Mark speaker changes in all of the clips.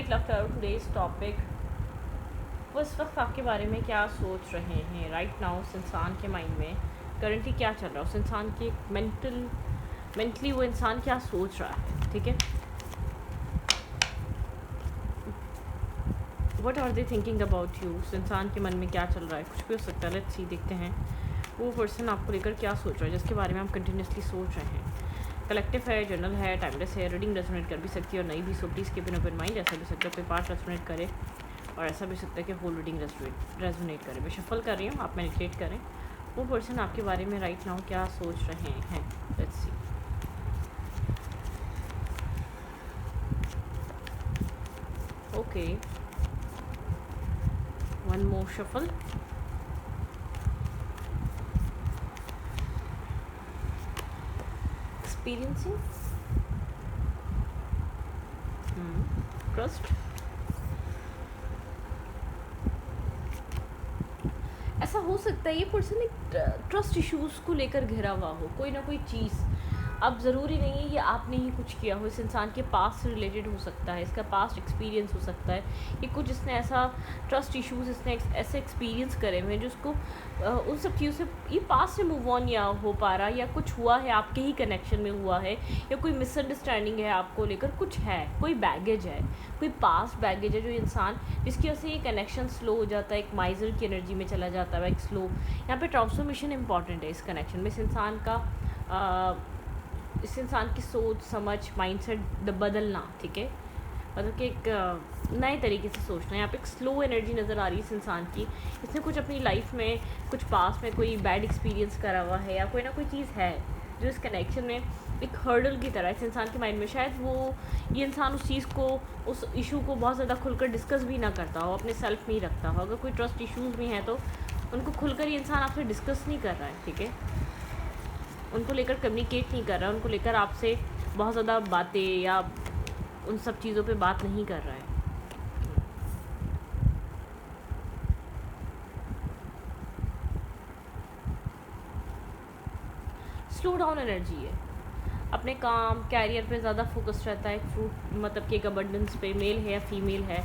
Speaker 1: I'd love to have today's topic वो इस वक्त आपके बारे में क्या सोच रहे हैं राइट नाउ। उस इंसान के माइंड में करंटली क्या चल रहा है, उस इंसान की मेंटली वो इंसान क्या सोच रहा है, ठीक है। What are they thinking about you, उस इंसान के मन में क्या चल रहा है, कुछ भी हो सकता है। लेट्स सी, देखते हैं वो पर्सन आपको लेकर क्या सोच रहा है, जिसके बारे में हम कंटिन्यूसली सोच रहे हैं। कलेक्टिव है, जर्नल है, टाइमलेस है, रीडिंग रेजोनेट कर भी सकती है और नहीं भी। So please keep in open mind. ऐसा भी सकता है कोई पार्ट रेजोनेट करे और ऐसा भी सकता है कि होल रीडिंग रेजोनेट करे। मैं शफल कर रही हूँ, आप मैनिपुलेट करें। वो पर्सन आपके बारे में राइट नाउ क्या सोच रहे हैं। Let's see. Okay, one more shuffle. Experiencing, trust. ऐसा हो सकता है ये पर्सन एक ट्रस्ट इश्यूज़ को लेकर घिरा हुआ हो, कोई ना कोई चीज़। अब ज़रूरी नहीं है ये आपने ही कुछ किया हो, इस इंसान के पास से रिलेटेड हो सकता है, इसका पास्ट एक्सपीरियंस हो सकता है। ये कुछ इसने ऐसा ट्रस्ट इश्यूज़ इसने ऐसे एक्सपीरियंस करे हुए हैं जो उसको उन सब चीज़ों से ये पास्ट से मूव ऑन या हो पा रहा, या कुछ हुआ है आपके ही कनेक्शन में हुआ है, या कोई मिसअंडरस्टैंडिंग है आपको लेकर, कुछ है, कोई बैगेज है, कोई पास्ट बैगेज है जो इंसान जिसकी वजह से ये कनेक्शन स्लो हो जाता है, एक माइजर की एनर्जी में चला जाता है, एक स्लो। यहाँ पे ट्रांसफॉर्मेशन इंपॉर्टेंट है इस कनेक्शन में। इस इंसान की सोच समझ माइंडसेट बदलना, ठीक है, मतलब कि एक नए तरीके से सोचना। यहाँ पे एक स्लो एनर्जी नज़र आ रही है इस इंसान की। इसने कुछ अपनी लाइफ में, कुछ पास में कोई बैड एक्सपीरियंस करा हुआ है, या कोई ना कोई चीज़ है जो इस कनेक्शन में एक हर्डल की तरह इस इंसान के माइंड में। शायद ये इंसान उस चीज़ को, उस इशू को बहुत ज़्यादा खुलकर डिस्कस भी ना करता हो, अपने सेल्फ में ही रखता हो। अगर कोई ट्रस्ट इश्यूज़ भी हैं तो उनको खुलकर ये इंसान आपसे डिस्कस नहीं कर रहा है, ठीक है, उनको लेकर कम्युनिकेट नहीं कर रहा है, उनको लेकर आपसे बहुत ज़्यादा बातें या उन सब चीज़ों पे बात नहीं कर रहा है। स्लो डाउन एनर्जी है, अपने काम कैरियर पे ज़्यादा फोकस रहता है। फ्रूट मतलब कि एक अबंडेंस पे, मेल है या फीमेल है।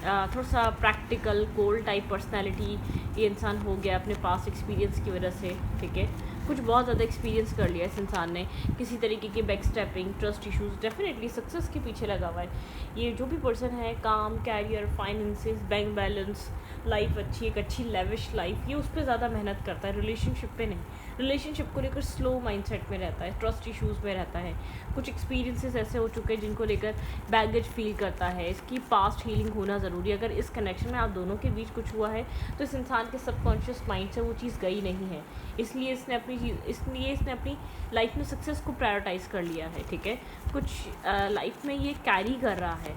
Speaker 1: थोड़ा सा प्रैक्टिकल कोल्ड टाइप पर्सनालिटी ये इंसान हो गया अपने पास एक्सपीरियंस की वजह से, ठीक है। कुछ बहुत ज़्यादा एक्सपीरियंस कर लिया इस इंसान ने, किसी तरीके के back stepping, trust issues, definitely success के पीछे लगा हुआ है। ये जो भी पर्सन है, काम, career, finances, bank balance, life अच्छी, एक अच्छी लेविश लाइफ, ये उस पर ज़्यादा मेहनत करता है, रिलेशनशिप पे नहीं। रिलेशनशिप को लेकर स्लो माइंडसेट में रहता है, ट्रस्ट इश्यूज़ में रहता है। कुछ एक्सपीरियंसेस ऐसे हो चुके हैं जिनको लेकर बैगेज फील करता है। इसकी पास्ट हीलिंग होना ज़रूरी है। अगर इस कनेक्शन में आप दोनों के बीच कुछ हुआ है तो इस इंसान के सबकॉन्शियस माइंड से वो चीज़ गई नहीं है, इसलिए इसने अपनी लाइफ में सक्सेस को प्रायोरिटाइज़ कर लिया है, ठीक है। कुछ लाइफ में ये कैरी कर रहा है,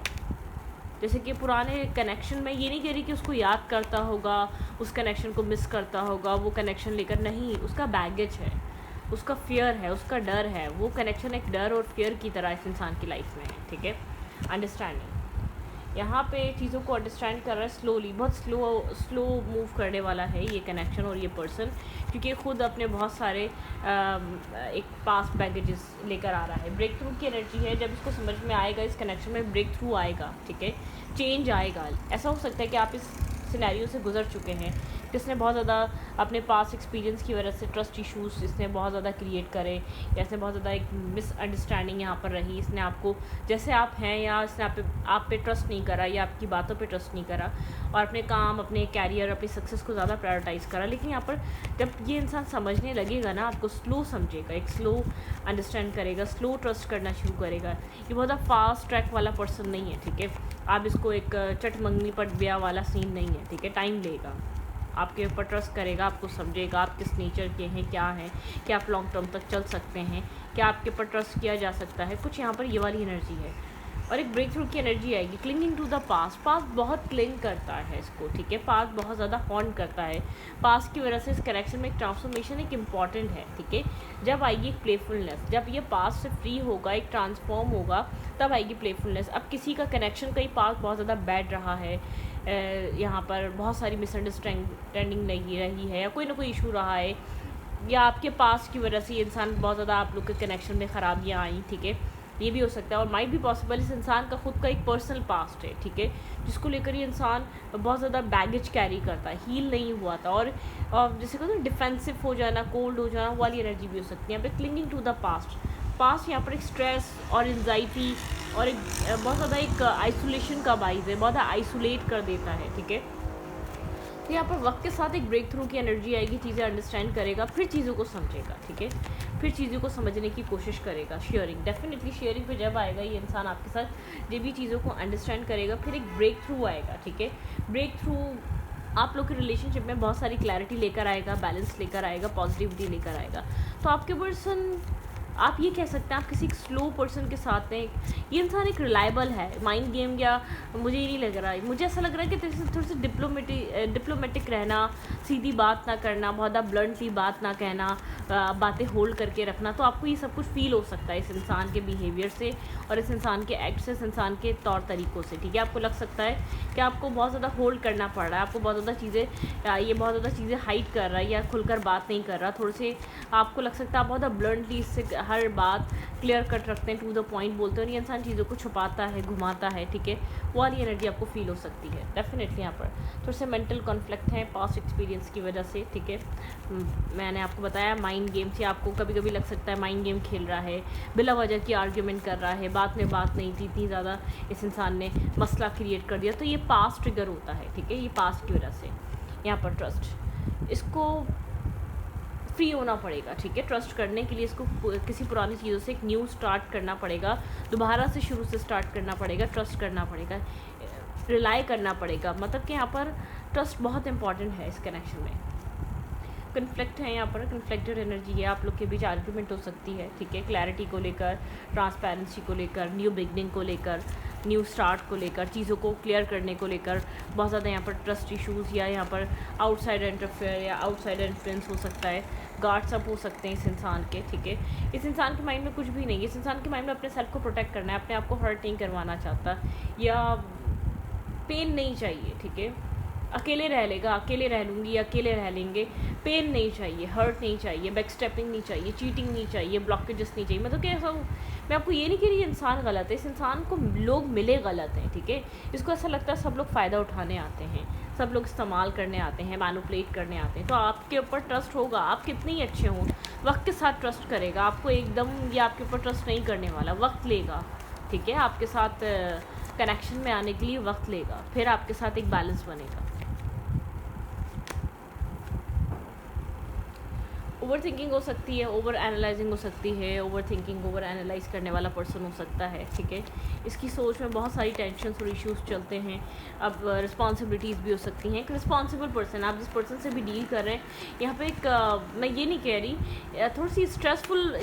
Speaker 1: जैसे कि पुराने कनेक्शन में, ये नहीं कह रही कि उसको याद करता होगा, उस कनेक्शन को मिस करता होगा, वो कनेक्शन लेकर नहीं, उसका बैगेज है, उसका फियर है, उसका डर है। वो कनेक्शन एक डर और फियर की तरह इस इंसान की लाइफ में है, ठीक है। अंडरस्टैंडिंग, यहाँ पे चीज़ों को अंडरस्टैंड कर रहा है स्लोली, बहुत स्लो मूव करने वाला है ये कनेक्शन और ये पर्सन, क्योंकि खुद अपने बहुत सारे एक पास्ट बैगेजेस लेकर आ रहा है। ब्रेक थ्रू की एनर्जी है, जब इसको समझ में आएगा इस कनेक्शन में ब्रेक थ्रू आएगा, ठीक है, चेंज आएगा। ऐसा हो सकता है कि आप इस सिनेरियो से गुजर चुके हैं, जिसने बहुत ज़्यादा अपने पास एक्सपीरियंस की वजह से ट्रस्ट इश्यूज़ इसने बहुत ज़्यादा क्रिएट करे, या इसने बहुत ज़्यादा एक मिसअंडरस्टैंडिंग यहाँ पर रही। इसने आपको जैसे आप हैं, या इसने आप पे ट्रस्ट नहीं करा, या आपकी बातों पे ट्रस्ट नहीं करा, और अपने काम, अपने कैरियर, अपनी सक्सेस को ज़्यादा प्रायोरिटाइज़ करा। लेकिन यहाँ पर जब ये इंसान समझने लगेगा ना, आपको स्लो समझेगा, एक स्लो अंडरस्टैंड करेगा, स्लो ट्रस्ट करना शुरू करेगा। ये बहुत ज़्यादा फास्ट ट्रैक वाला पर्सन नहीं है, ठीक है। आप इसको एक चट मंगनी पट ब्याह वाला सीन नहीं है, ठीक है। टाइम लेगा, आपके ऊपर ट्रस्ट करेगा, आपको समझेगा आप किस नेचर के हैं, क्या हैं, क्या आप लॉन्ग टर्म तक चल सकते हैं, क्या आपके ऊपर ट्रस्ट किया जा सकता है। कुछ यहाँ पर ये वाली एनर्जी है, और एक ब्रेक थ्रू की एनर्जी आएगी। Clinging to the past, past बहुत क्लिंग करता है इसको, ठीक है, पास्ट बहुत ज़्यादा हॉन्ट करता है। पास्ट की वजह से इस कनेक्शन में एक ट्रांसफॉर्मेशन एक इम्पॉर्टेंट है, ठीक है। जब आएगी प्लेफुलनेस, जब ये पास्ट से फ्री होगा, एक ट्रांसफॉर्म होगा, तब आएगी प्लेफुलनेस। अब किसी का कनेक्शन कहीं पास्ट बहुत ज़्यादा बैड रहा है, यहाँ पर बहुत सारी मिसअंडरस्टैंडिंग नहीं रही है, या कोई ना कोई इशू रहा है, या आपके पास की वजह से ये इंसान बहुत ज़्यादा आप लोग के कनेक्शन में ख़राबियाँ आई, ठीक है। ये भी हो सकता है। और माइट भी पॉसिबल इस इंसान का खुद का एक पर्सनल पास्ट है, ठीक है, जिसको लेकर ये इंसान बहुत ज़्यादा बैगेज कैरी करता है, हील नहीं हुआ था, और जैसे कहते हैं डिफेंसिव हो जाना, कोल्ड हो जाना, वाली एनर्जी भी हो सकती है। यहाँ पे क्लिंगिंग टू द पास्ट यहाँ पर एक स्ट्रेस और एंजाइटी और एक बहुत ज़्यादा एक आइसोलेशन का बाइज़ है, बहुत ज़्यादा आइसोलेट कर देता है, ठीक है। तो यहाँ पर वक्त के साथ एक ब्रेक थ्रू की एनर्जी आएगी, चीज़ें अंडरस्टैंड करेगा, फिर चीज़ों को समझेगा, ठीक है, फिर चीज़ों को समझने की कोशिश करेगा। शेयरिंग, डेफिनेटली शेयरिंग पे जब आएगा ये इंसान आपके साथ, जब भी चीज़ों को अंडरस्टैंड करेगा, फिर एक ब्रेक थ्रू आएगा, ठीक है। ब्रेक थ्रू आप लोग के रिलेशनशिप में बहुत सारी क्लैरिटी लेकर आएगा, बैलेंस लेकर आएगा, पॉजिटिविटी लेकर आएगा। तो आपके पर्सन, आप ये कह सकते हैं आप किसी स्लो पर्सन के साथ हैं, ये इंसान एक रिलायबल है। माइंड गेम, या मुझे ये नहीं लग रहा है, मुझे ऐसा लग रहा है कि थोड़ी सी डिप्लोमेटिक रहना, सीधी बात ना करना, बहुत ज़्यादा ब्लंटली बात ना कहना, बातें होल्ड करके रखना। तो आपको ये सब कुछ फील हो सकता है इस इंसान के बिहेवियर से और इस इंसान के एक्ट से, इस इंसान के तौर तरीक़ों से, ठीक है। आपको लग सकता है कि आपको बहुत ज़्यादा होल्ड करना पड़ रहा है, आपको बहुत ज़्यादा चीज़ें, ये बहुत ज़्यादा चीज़ें हाइड कर रहा है या खुलकर बात नहीं कर रहा। थोड़े से आपको लग सकता है आप बहुत ज़्यादा ब्लंटली इससे हर बात क्लियर कट रखते हैं, टू द पॉइंट बोलते हैं, और ये इंसान चीज़ों को छुपाता है, घुमाता है, ठीक है। वो वाली एनर्जी आपको फील हो सकती है डेफिनेटली। यहाँ पर थोड़े से मेंटल कॉन्फ्लिक्ट हैं पास्ट एक्सपीरियंस की वजह से, ठीक है। मैंने आपको बताया माइंड गेम से आपको कभी कभी लग सकता है माइंड गेम खेल रहा है, बिला वजह की आर्ग्यूमेंट कर रहा है, बात में बात नहीं थी, इतनी ज़्यादा इस इंसान ने मसला क्रिएट कर दिया। तो ये पास्ट ट्रिगर होता है, ठीक है, ये पास्ट की वजह से। यहाँ पर ट्रस्ट, इसको फ्री होना पड़ेगा, ठीक है। ट्रस्ट करने के लिए इसको किसी पुरानी चीज़ों से एक न्यू स्टार्ट करना पड़ेगा, दोबारा से शुरू से स्टार्ट करना पड़ेगा, ट्रस्ट करना पड़ेगा, रिलाई करना पड़ेगा। मतलब कि यहाँ पर ट्रस्ट बहुत इंपॉर्टेंट है इस कनेक्शन में। कन्फ्लिक्ट है यहाँ पर, कन्फ्लिक्टेड एनर्जी है, आप लोग के बीच आर्ग्यूमेंट हो सकती है, ठीक है, क्लैरिटी को लेकर, ट्रांसपेरेंसी को लेकर, न्यू बिगनिंग को लेकर, न्यू स्टार्ट को लेकर, चीज़ों को क्लियर करने को लेकर बहुत ज़्यादा यहाँ पर ट्रस्ट इश्यूज़, या यहाँ पर आउटसाइड इंटरफेयर या आउटसाइड इन्फ्लुएंस हो सकता है, गार्ड्स अप हो सकते हैं इस इंसान के, ठीक है। इस इंसान के माइंड में कुछ भी नहीं है, इस इंसान के माइंड में अपने सेल्फ को प्रोटेक्ट करना है, अपने आप को हर्ट नहीं करवाना चाहता, या पेन नहीं चाहिए, ठीक है। अकेले रह लेगा, अकेले रह लूँगी या अकेले रह लेंगे, पेन नहीं चाहिए, हर्ट नहीं चाहिए, बैक स्टेपिंग नहीं चाहिए, चीटिंग नहीं चाहिए, ब्लॉकेजेस नहीं चाहिए। मतलब कि ऐसा, मैं आपको ये नहीं कह रही इंसान गलत है, इस इंसान को लोग मिले गलत हैं, ठीक है। इसको ऐसा लगता है सब लोग फ़ायदा उठाने आते हैं, सब लोग इस्तेमाल करने आते हैं, मैनिपुलेट करने आते हैं। तो आपके ऊपर ट्रस्ट होगा, आप कितने ही अच्छे हों, वक्त के साथ ट्रस्ट करेगा आपको एकदम, या आपके ऊपर ट्रस्ट नहीं करने वाला, वक्त लेगा, ठीक है। आपके साथ कनेक्शन में आने के लिए वक्त लेगा, फिर आपके साथ एक बैलेंस बनेगा। ओवर थिंकिंग हो सकती है, ओवर एनालाइजिंग हो सकती है, ओवर थिंकिंग, ओवर एनालाइज करने वाला पर्सन हो सकता है, ठीक है। इसकी सोच में बहुत सारी टेंशन्स और इश्यूज चलते हैं। अब रिस्पॉन्सिबिलिटीज़ भी हो सकती हैं। एक रिस्पॉन्सिबल पर्सन, आप जिस पर्सन से भी डील कर रहे हैं, यहाँ पे एक मैं ये नहीं कह रही, थोड़ी सी स्ट्रेसफुल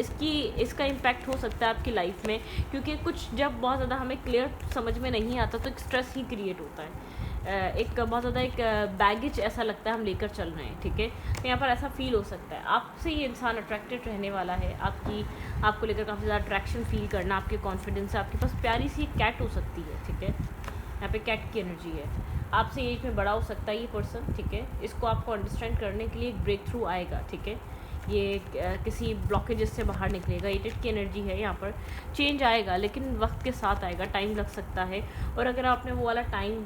Speaker 1: इसका इम्पैक्ट हो सकता है आपकी लाइफ में, क्योंकि कुछ जब बहुत ज़्यादा हमें क्लियर समझ में नहीं आता तो एक स्ट्रेस ही क्रिएट होता है, एक बहुत ज़्यादा एक बैगेज ऐसा लगता है हम लेकर चल रहे हैं, ठीक है। तो यहाँ पर ऐसा फील हो सकता है आपसे ये इंसान अट्रैक्टेड रहने वाला है, आपको लेकर काफ़ी ज़्यादा अट्रैक्शन फील करना, आपके कॉन्फिडेंस है, आपके पास प्यारी सी एक कैट हो सकती है, ठीक है। यहाँ पे कैट की एनर्जी है, आपसे एज में बड़ा हो सकता है ये पर्सन, ठीक है। इसको आपको अंडरस्टैंड करने के लिए एक ब्रेक थ्रू आएगा, ठीक है। ये किसी ब्लॉकेजेस से बाहर निकलेगा, 8 की एनर्जी है, यहाँ पर चेंज आएगा लेकिन वक्त के साथ आएगा, टाइम लग सकता है। और अगर आपने वो वाला टाइम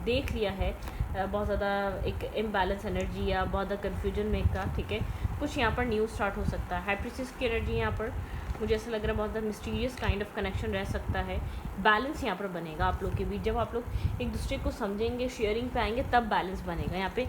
Speaker 1: देख लिया है, बहुत ज़्यादा एक इम्बैलेंस एनर्जी या बहुत ज़्यादा कन्फ्यूजन में का, ठीक है, कुछ यहाँ पर न्यू स्टार्ट हो सकता है। हाइप्रिसिस की एनर्जी यहाँ पर मुझे ऐसा लग रहा है बहुत ज़्यादा मिस्टीरियस काइंड ऑफ कनेक्शन रह सकता है। बैलेंस यहाँ पर बनेगा आप लोग के बीच, जब आप लोग एक दूसरे को समझेंगे, शेयरिंग पे आएंगे, तब बैलेंस बनेगा। यहाँ पे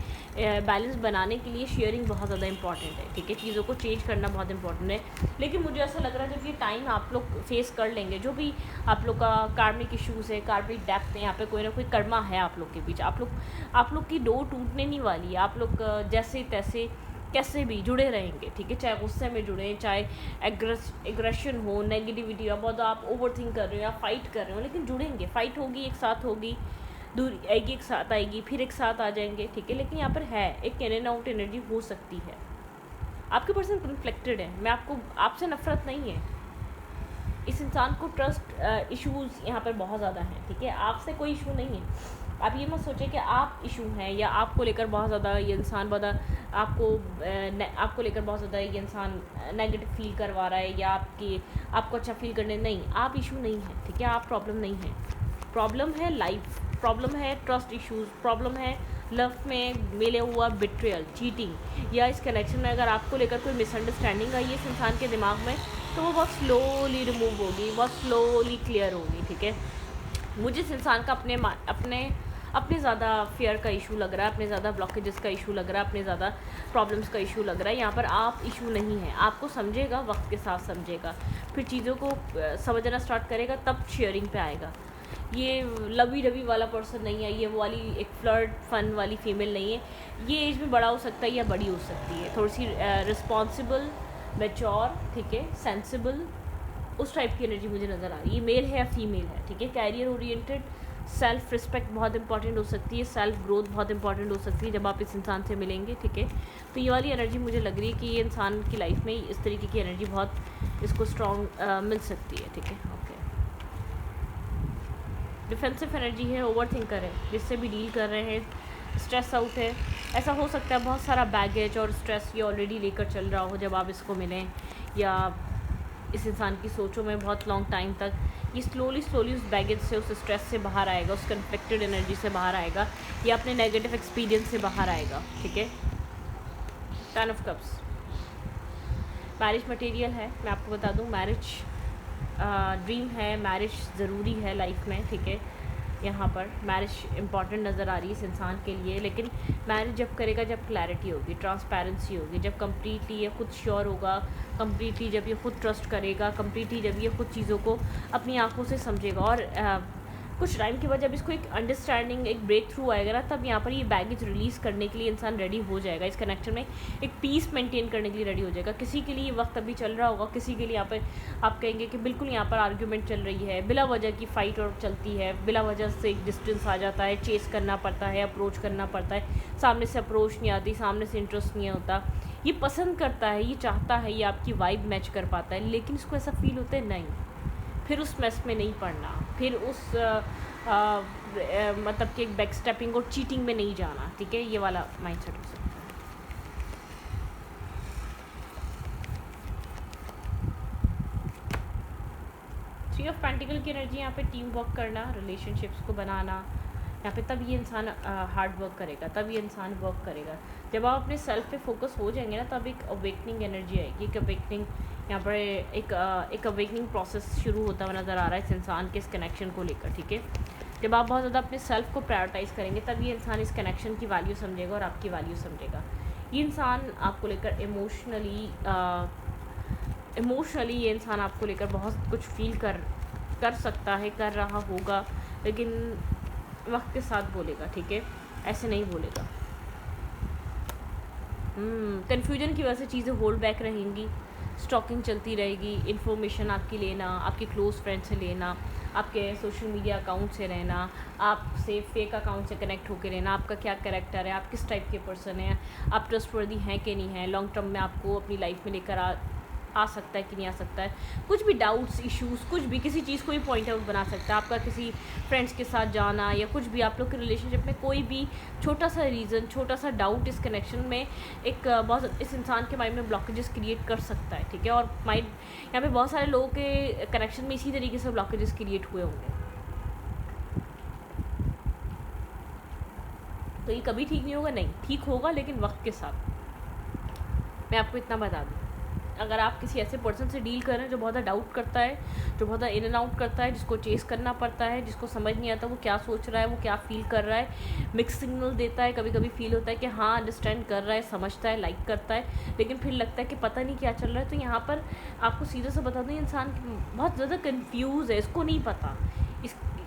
Speaker 1: बैलेंस बनाने के लिए शेयरिंग बहुत ज़्यादा इंपॉर्टेंट है, ठीक है। चीज़ों को चेंज करना बहुत इंपॉर्टेंट है। लेकिन मुझे ऐसा लग रहा है जब ये टाइम आप लोग फेस कर लेंगे, जो भी आप लोग का कार्मिक इशूज़ है, कार्मिक डेप्थ है, यहाँ पे कोई ना कोई कर्मा है आप लोग के बीच, आप लोग की डोर टूटने नहीं वाली है। आप लोग जैसे तैसे कैसे भी जुड़े रहेंगे, ठीक है। चाहे गुस्से में जुड़े, चाहे एग्रेशन हो, नेगेटिविटी हो, बहुत आप ओवर थिंक कर रहे हो या फाइट कर रहे हो, लेकिन जुड़ेंगे। फाइट होगी, एक साथ होगी, दूर आएगी, एक साथ आएगी, फिर एक साथ आ जाएंगे, ठीक है। लेकिन यहाँ पर है एक इन एंड आउट एनर्जी हो सकती है। आपके पर्सन कन्फ्लिक्टेड है, मैं आपसे नफरत नहीं है, इस इंसान को ट्रस्ट इश्यूज़ यहाँ पर बहुत ज़्यादा हैं, ठीक है। आपसे कोई इशू नहीं है। आप ये मत सोचें कि आप इशू हैं या आपको लेकर बहुत ज़्यादा ये इंसान आपको लेकर बहुत ज़्यादा ये इंसान नेगेटिव फील करवा रहा है या आपको अच्छा फील करने, नहीं, आप इशू नहीं है, ठीक है। आप प्रॉब्लम नहीं है। प्रॉब्लम है लाइफ, प्रॉब्लम है ट्रस्ट इश्यूज़, प्रॉब्लम है लव में मिले हुआ बिट्रेयल, चीटिंग, या इस कनेक्शन में अगर आपको लेकर कोई मिसअंडरस्टैंडिंग आई है इस इंसान के दिमाग में, तो वो बहुत स्लोली रिमूव होगी, बहुत स्लोली क्लियर होगी, ठीक है। मुझे इस इंसान का अपने ज़्यादा फियर का इशू लग रहा है, अपने ज़्यादा ब्लॉकेजेस का इशू लग रहा है, अपने ज़्यादा प्रॉब्लम्स का इशू लग रहा है। यहाँ पर आप इशू नहीं है, आपको समझेगा, वक्त के साथ समझेगा, फिर चीज़ों को समझना स्टार्ट करेगा, तब शेयरिंग पे आएगा। ये लवी डवी वाला पर्सन नहीं है, ये वो वाली एक फ्लर्ट फन वाली फीमेल नहीं है। ये एज में बड़ा हो सकता है या बड़ी हो सकती है, थोड़ी सी रिस्पॉन्सिबल, मैच्योर, ठीक है, सेंसिबल, उस टाइप की एनर्जी मुझे नज़र आ रही है। ये मेल है या फीमेल है, ठीक है। कैरियर ओरिएंटेड, सेल्फ रिस्पेक्ट बहुत इंपॉर्टेंट हो सकती है, सेल्फ ग्रोथ बहुत इंपॉर्टेंट हो सकती है जब आप इस इंसान से मिलेंगे, ठीक है। तो ये वाली एनर्जी मुझे लग रही है कि ये इंसान की लाइफ में इस तरीके की एनर्जी बहुत इसको स्ट्रॉन्ग मिल सकती है, ठीक है। ओके, डिफेंसिव एनर्जी है, ओवर थिंकर है, जिससे भी डील कर रहे हैं, स्ट्रेस आउट है। ऐसा हो सकता है बहुत सारा बैगेज और स्ट्रेस ये ऑलरेडी लेकर चल रहा हो जब आप इसको मिलें, या इस इंसान की सोचों में बहुत लॉन्ग टाइम तक ये स्लोली उस बैगेज से, उस स्ट्रेस से बाहर आएगा, उस कन्फ्लिक्टेड एनर्जी से बाहर आएगा, या अपने नेगेटिव एक्सपीरियंस से बाहर आएगा, ठीक है। 10 ऑफ कप्स मैरिज मटेरियल है, मैं आपको बता दूं, मैरिज ड्रीम है, मैरिज ज़रूरी है लाइफ में, ठीक है। यहाँ पर मैरिज इंपॉर्टेंट नज़र आ रही है इस इंसान के लिए, लेकिन मैरिज जब करेगा जब क्लैरिटी होगी, ट्रांसपेरेंसी होगी, जब कम्प्लीटली ये खुद श्योर होगा, कम्प्लीटली जब ये खुद ट्रस्ट करेगा, कम्प्लीटली जब ये खुद चीज़ों को अपनी आंखों से समझेगा, और कुछ टाइम के बाद जब इसको एक अंडरस्टैंडिंग, एक ब्रेक थ्रू आएगा ना, तब यहाँ पर ये बैगेज रिलीज़ करने के लिए इंसान रेडी हो जाएगा, इस कनेक्शन में एक पीस मेंटेन करने के लिए रेडी हो जाएगा। किसी के लिए वक्त अभी चल रहा होगा, किसी के लिए यहाँ पर आप कहेंगे कि बिल्कुल यहाँ पर आर्ग्यूमेंट चल रही है, बिला वजह की फ़ाइट और चलती है, बिला वजह से एक डिस्टेंस आ जाता है, चेस करना पड़ता है, अप्रोच करना पड़ता है, सामने से अप्रोच नहीं आती, सामने से इंटरेस्ट नहीं होता, ये पसंद करता है, ये चाहता है, ये आपकी वाइब मैच कर पाता है, लेकिन इसको ऐसा फील होता है नहीं, फिर उस मेस में नहीं पड़ना, फिर उस मतलब कि एक बैक स्टेपिंग और चीटिंग में नहीं जाना, ठीक है। ये वाला माइंडसेट हो सकता है। थ्री ऑफ पेंटिकल की एनर्जी यहाँ पे टीम वर्क करना, रिलेशनशिप्स को बनाना, यहाँ पे तब ये इंसान हार्ड वर्क करेगा, तब ये इंसान वर्क करेगा। जब आप अपने सेल्फ पे फोकस हो जाएंगे ना, तब एक अवेकनिंग एनर्जी आएगी, एक अवेकनिंग, यहाँ पर एक अवेकनिंग प्रोसेस शुरू होता हुआ नज़र आ रहा है इस इंसान के इस कनेक्शन को लेकर, ठीक है। जब आप बहुत ज़्यादा अपने सेल्फ को प्रायोरिटाइज़ करेंगे, तब ये इंसान इस कनेक्शन की वैल्यू समझेगा और आपकी वैल्यू समझेगा। ये इंसान आपको लेकर इमोशनली ये इंसान आपको लेकर बहुत कुछ फील कर सकता है, कर रहा होगा, लेकिन वक्त के साथ बोलेगा, ठीक है, ऐसे नहीं बोलेगा। कन्फ्यूजन की वजह से चीज़ें होल्ड बैक रहेंगी, स्टॉकिंग चलती रहेगी, इन्फॉर्मेशन आपकी लेना, आपके क्लोज़ फ्रेंड से लेना, आपके सोशल मीडिया अकाउंट से रहना, आपसे फेक अकाउंट से कनेक्ट होकर रहना, आपका क्या कैरेक्टर है, आप किस टाइप के पर्सन हैं, आप ट्रस्टवर्दी हैं कि नहीं हैं, लॉन्ग टर्म में आपको अपनी लाइफ में लेकर आ सकता है कि नहीं आ सकता है, कुछ भी डाउट्स, इश्यूज़, कुछ भी, किसी चीज़ को भी पॉइंट आउट बना सकता है, आपका किसी फ्रेंड्स के साथ जाना या कुछ भी, आप लोग के रिलेशनशिप में कोई भी छोटा सा रीज़न, छोटा सा डाउट इस कनेक्शन में एक बहुत इस इंसान के माइंड में ब्लॉकेजेस क्रिएट कर सकता है, ठीक है। और माइंड यहाँ पे बहुत सारे लोगों के कनेक्शन में इसी तरीके से ब्लॉकेजेस क्रिएट हुए होंगे, तो ये कभी ठीक नहीं होगा, नहीं ठीक होगा, लेकिन वक्त के साथ। मैं आपको इतना बता दूँ, अगर आप किसी ऐसे पर्सन से डील कर रहे हैं जो बहुत ज़्यादा डाउट करता है, जो बहुत ज़्यादा इन एंड आउट करता है, जिसको चेस करना पड़ता है, जिसको समझ नहीं आता वो क्या सोच रहा है, वो क्या फ़ील कर रहा है, मिक्स सिग्नल देता है, कभी कभी फील होता है कि हाँ अंडरस्टैंड कर रहा है, समझता है, लाइक करता है, लेकिन फिर लगता है कि पता नहीं क्या चल रहा है। तो यहाँ पर आपको सीधा सा बता दूँ, इंसान बहुत ज़्यादा कन्फ्यूज़ है, इसको नहीं पता,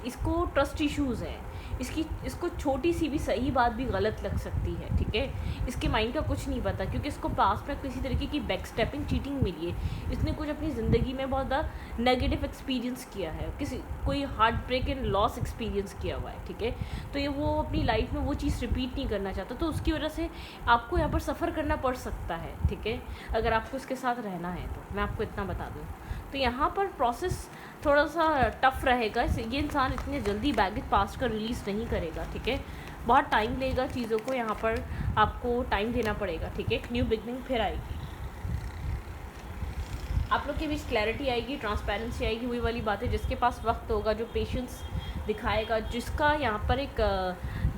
Speaker 1: इसको ट्रस्ट इश्यूज़ हैं, इसको छोटी सी भी सही बात भी गलत लग सकती है, ठीक है। इसके माइंड का कुछ नहीं पता, क्योंकि इसको पास में किसी तरीके की बैक स्टेपिंग, चीटिंग मिली है, इसने कुछ अपनी ज़िंदगी में बहुत ज़्यादा नेगेटिव एक्सपीरियंस किया है, कोई heartbreak and loss experience किया हुआ है, ठीक है। तो ये वो अपनी लाइफ में वो चीज़ रिपीट नहीं करना चाहता, तो उसकी वजह से आपको यहाँ पर सफ़र करना पड़ सकता है, ठीक है, अगर आपको इसके साथ रहना है तो। मैं आपको इतना बता दूँ, तो यहाँ पर प्रोसेस थोड़ा सा टफ रहेगा। ये इंसान इतने जल्दी बैगेज पास कर रिलीज़ नहीं करेगा, ठीक है। बहुत टाइम लेगा चीज़ों को, यहाँ पर आपको टाइम देना पड़ेगा, ठीक है। एक न्यू बिगनिंग फिर आएगी, आप लोग के बीच क्लैरिटी आएगी, ट्रांसपेरेंसी आएगी। वही वाली बात है, जिसके पास वक्त होगा, जो पेशेंस दिखाएगा, जिसका यहाँ पर एक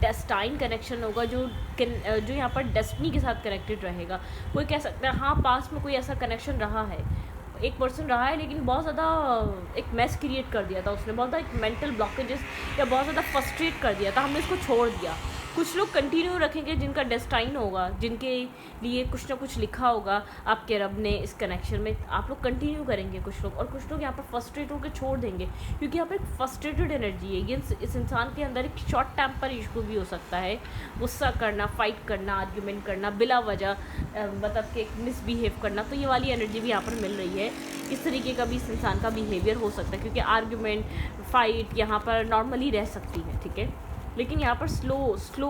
Speaker 1: डेस्टाइन कनेक्शन होगा, जो यहाँ पर डेस्टिनी के साथ कनेक्टेड रहेगा। कोई कह सकता है हाँ पास में कोई ऐसा कनेक्शन रहा है, एक पर्सन रहा है, लेकिन बहुत ज़्यादा एक मैस क्रिएट कर दिया था उसने, बहुत ज़्यादा एक मेंटल ब्लॉकेजेस या बहुत ज़्यादा फ्रस्ट्रेट कर दिया था, हमने इसको छोड़ दिया। कुछ लोग कंटिन्यू रखेंगे जिनका डेस्टाइन होगा, जिनके लिए कुछ ना कुछ लिखा होगा आपके रब ने इस कनेक्शन में, आप लोग कंटिन्यू करेंगे कुछ लोग, और कुछ लोग यहाँ पर फ्रस्ट्रेट होकर छोड़ देंगे, क्योंकि यहाँ पर एक फ्रस्ट्रेटेड एनर्जी है। ये इस इंसान के अंदर एक शॉर्ट टेम्पर इशू भी हो सकता है, गुस्सा करना, फाइट करना, आर्ग्यूमेंट करना, बिला वजह मतलब कि मिसबिहेव करना। तो ये वाली एनर्जी भी यहाँ पर मिल रही है। इस तरीके का भी इस इंसान का बिहेवियर हो सकता है, क्योंकि आर्ग्यूमेंट, फाइट यहाँ पर नॉर्मली रह सकती है, ठीक है। लेकिन यहाँ पर स्लो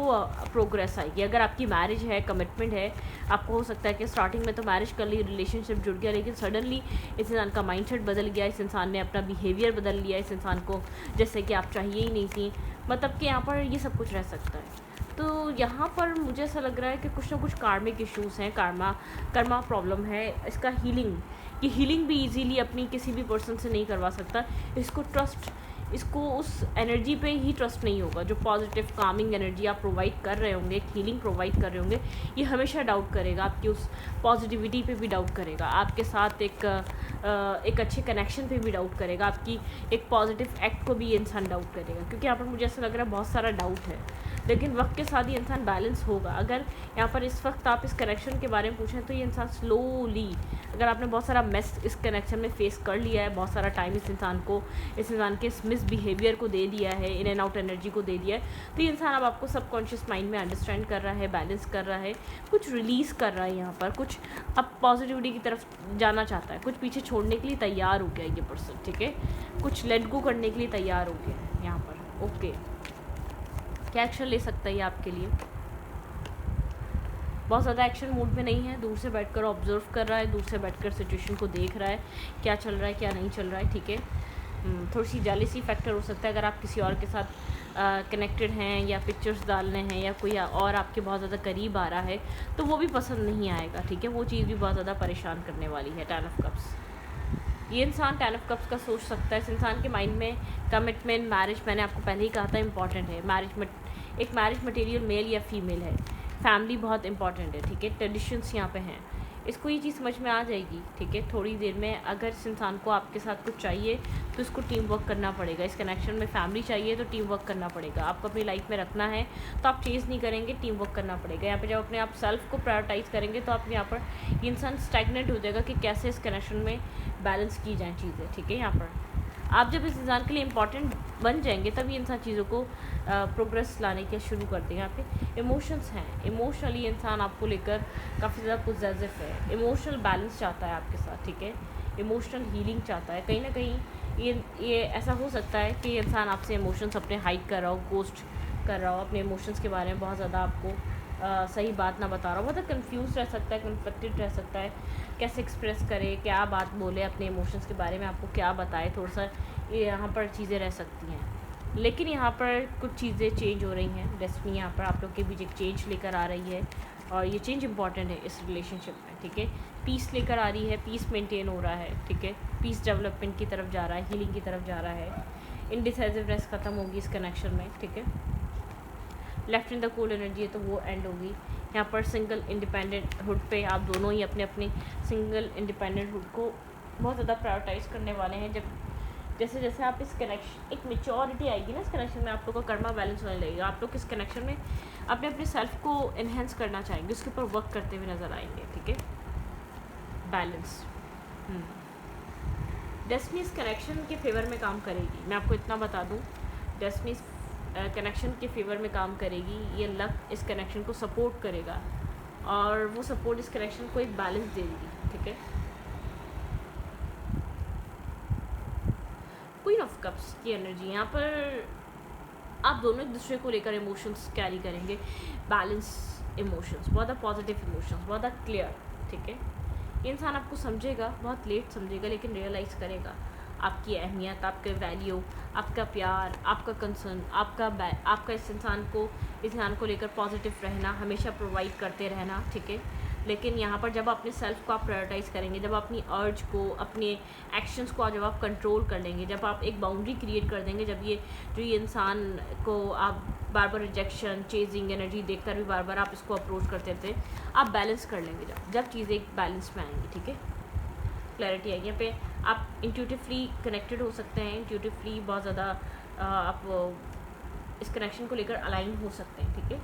Speaker 1: प्रोग्रेस आएगी। अगर आपकी मैरिज है, कमिटमेंट है, आपको हो सकता है कि स्टार्टिंग में तो मैरिज कर ली, रिलेशनशिप जुड़ गया, लेकिन सडनली इस इंसान का माइंडसेट बदल गया, इस इंसान ने अपना बिहेवियर बदल लिया, इस इंसान को जैसे कि आप चाहिए ही नहीं थी, मतलब कि यहाँ पर ये सब कुछ रह सकता है। तो यहाँ पर मुझे ऐसा लग रहा है कि कुछ ना कुछ कार्मिक इश्यूज़ हैं, कर्मा प्रॉब्लम है। इसका हीलिंग भी इजीली अपनी किसी भी पर्सन से नहीं करवा सकता। इसको उस एनर्जी पे ही ट्रस्ट नहीं होगा, जो पॉजिटिव कामिंग एनर्जी आप प्रोवाइड कर रहे होंगे, एक हीलिंग प्रोवाइड कर रहे होंगे, ये हमेशा डाउट करेगा, आपकी उस पॉजिटिविटी पे भी डाउट करेगा, आपके साथ एक अच्छे कनेक्शन पे भी डाउट करेगा, आपकी एक पॉजिटिव एक्ट को भी ये इंसान डाउट करेगा। क्योंकि यहाँ पर मुझे ऐसा लग रहा है बहुत सारा डाउट है, लेकिन वक्त के साथ ये इंसान बैलेंस होगा। अगर यहाँ पर इस वक्त आप इस कनेक्शन के बारे में पूछें तो ये इंसान स्लोली, अगर आपने बहुत सारा मेस इस कनेक्शन में फेस कर लिया है, बहुत सारा टाइम इस इंसान के इस मिसबिहेवियर को दे दिया है, इन एंड आउट एनर्जी को दे दिया है, तो ये इंसान अब आपको सबकॉन्शियस माइंड में अंडरस्टैंड कर रहा है, बैलेंस कर रहा है, कुछ रिलीज़ कर रहा है, यहाँ पर कुछ अब पॉजिटिविटी की तरफ जाना चाहता है, कुछ पीछे छोड़ने के लिए तैयार हो गया ये पर्सन, ठीक है, कुछ लेट गो करने के लिए तैयार हो गया है यहाँ पर। ओके, क्या एक्शन ले सकता है ये आपके लिए? बहुत ज़्यादा एक्शन मूड में नहीं है, दूर से बैठकर ऑब्जर्व कर रहा है, दूर से बैठकर सिचुएशन को देख रहा है, क्या चल रहा है क्या नहीं चल रहा है, ठीक है। थोड़ी सी जेलसी फैक्टर हो सकता है अगर आप किसी और के साथ कनेक्टेड हैं, या पिक्चर्स डालने हैं, या कोई और आपके बहुत ज़्यादा करीब आ रहा है, तो वो भी पसंद नहीं आएगा, ठीक है, वो चीज़ भी बहुत ज़्यादा परेशान करने वाली है। 10 ऑफ कप्स, ये इंसान 10 ऑफ कप्स का सोच सकता है। इस इंसान के माइंड में कमिटमेंट, मैरिज, मैंने आपको पहले ही कहा था इंपॉर्टेंट है। एक मैरिज मटेरियल मेल या फीमेल है, फैमिली बहुत इंपॉर्टेंट है, ठीक है, ट्रेडिशंस यहाँ पे हैं, इसको ये चीज़ समझ में आ जाएगी, ठीक है, थोड़ी देर में। अगर इस इंसान को आपके साथ कुछ चाहिए तो इसको टीम वर्क करना पड़ेगा, इस कनेक्शन में फैमिली चाहिए तो टीम वर्क करना पड़ेगा, आपको अपनी लाइफ में रखना है तो आप चेज़ नहीं करेंगे, टीम वर्क करना पड़ेगा। यहाँ पे जब अपने आप सेल्फ को प्रायोरिटाइज़ करेंगे तो आप यहाँ पर ये इंसान स्टैग्नेंट हो जाएगा कि कैसे इस कनेक्शन में बैलेंस की जाए चीज़ें, ठीक है। यहाँ पर आप जब इस इंसान के लिए इंपॉर्टेंट बन जाएंगे तब ये इंसान चीज़ों को प्रोग्रेस लाने के शुरू कर देंगे। यहाँ पे इमोशंस हैं, इमोशनली इंसान आपको लेकर काफ़ी ज़्यादा पोजेसिव है, इमोशनल बैलेंस चाहता है आपके साथ, ठीक है, इमोशनल हीलिंग चाहता है। कहीं ना कहीं ये ऐसा हो सकता है कि इंसान आपसे इमोशंस अपने हाइड कर रहा हो, गोस्ट कर रहा हो, अपने इमोशंस के बारे में बहुत ज़्यादा आपको सही बात ना बता रहा हो, बहुत कंफ्यूज रह सकता है, कन्फ्लिक्टेड रह सकता है, कैसे एक्सप्रेस करे, क्या बात बोले, अपने इमोशंस के बारे में आपको क्या बताए, थोड़ा सा यहाँ पर चीज़ें रह सकती हैं। लेकिन यहाँ पर कुछ चीज़ें चेंज हो रही हैं, डेस्टिनी यहाँ पर आप लोग के बीच एक चेंज लेकर आ रही है, और ये चेंज इंपॉर्टेंट है इस रिलेशनशिप में, ठीक है। पीस लेकर आ रही है, पीस मेंटेन हो रहा है, ठीक है, पीस डेवलपमेंट की तरफ जा रहा है, हीलिंग की तरफ जा रहा है, इनडिसाइसिवनेस खत्म होगी इस कनेक्शन में, ठीक है। Left in the cool energy है तो वो एंड होगी। यहाँ पर सिंगल इंडिपेंडेंट हुड पे आप दोनों ही अपने अपने सिंगल इंडिपेंडेंट हुड को बहुत ज़्यादा प्रायोरिटाइज़ करने वाले हैं। जब जैसे जैसे आप इस कनेक्शन, एक मेच्योरिटी आएगी ना इस कनेक्शन में, आप लोग का कर्मा बैलेंस होने लगेगा, आप लोग इस कनेक्शन में अपने सेल्फ को इन्हेंस करना चाहेंगे, उसके ऊपर वर्क करते हुए नज़र आएंगे, ठीक है। बैलेंस, डेस्टिनी इस कनेक्शन के फेवर में काम करेगी, मैं आपको इतना बता दूँ, डेस्टिनी कनेक्शन के फेवर में काम करेगी। ये लक इस कनेक्शन को सपोर्ट करेगा, और वो सपोर्ट इस कनेक्शन को एक बैलेंस देगी, ठीक है। क्वीन ऑफ कप्स की एनर्जी, यहाँ पर आप दोनों एक दूसरे को लेकर इमोशंस कैरी करेंगे, बैलेंस इमोशंस, बहुत पॉजिटिव इमोशंस, बहुत क्लियर, ठीक है। ये इंसान आपको समझेगा, बहुत लेट समझेगा, लेकिन रियलाइज़ करेगा आपकी अहमियत, आपके वैल्यू, आपका प्यार, आपका कंसर्न, आपका इस इंसान को लेकर पॉजिटिव रहना, हमेशा प्रोवाइड करते रहना, ठीक है। लेकिन यहाँ पर जब अपने सेल्फ को आप प्रायोरिटाइज़ करेंगे, जब अपनी अर्ज को, अपने एक्शंस को जब आप कंट्रोल कर लेंगे, जब आप एक बाउंड्री क्रिएट कर देंगे, जब ये इंसान को आप बार बार रिजेक्शन, चेजिंग एनर्जी देखकर भी बार बार आप इसको अप्रोच करते थे, आप बैलेंस कर लेंगे जब चीज़ें एक बैलेंस में आएंगी, ठीक है। क्लैरिटी आएगी यहाँ पे। आप इंट्यूटिवली कनेक्टेड हो सकते हैं, इंट्यूटिवली बहुत ज़्यादा आप इस कनेक्शन को लेकर अलाइन हो सकते हैं, ठीक है।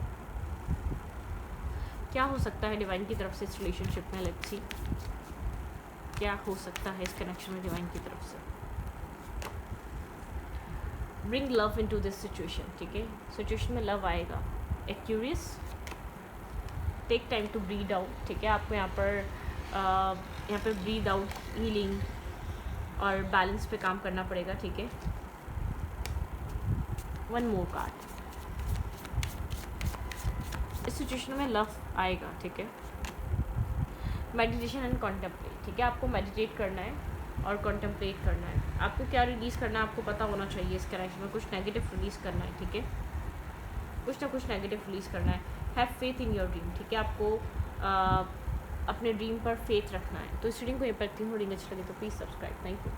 Speaker 1: क्या हो सकता है डिवाइन की तरफ से इस रिलेशनशिप में, लेट्स सी क्या हो सकता है इस कनेक्शन में डिवाइन की तरफ से। Bring love into this situation, ठीक है। सिचुएशन में लव आएगा। Aquarius, take time to breathe out, ठीक है। आपको यहाँ पर ब्रीद आउट, हीलिंग और बैलेंस पे काम करना पड़ेगा, ठीक है। वन मोर कार्ड, इस सिचुएशन में लव आएगा, ठीक है। मेडिटेशन एंड कॉन्टेम्पलेट, ठीक है। आपको मेडिटेट करना है और कॉन्टेम्पलेट करना है। आपको क्या रिलीज़ करना है आपको पता होना चाहिए। इस कनेक्शन में कुछ नेगेटिव रिलीज़ करना है, ठीक है। कुछ ना कुछ नेगेटिव रिलीज़ करना है। Have faith in your dream, ठीक है। आपको अपने ड्रीम पर फेथ रखना है। तो इस रीडिंग को ये पढ़ती हूँ, रीडिंग अच्छी लगे तो प्लीज़ सब्सक्राइब। Thank you.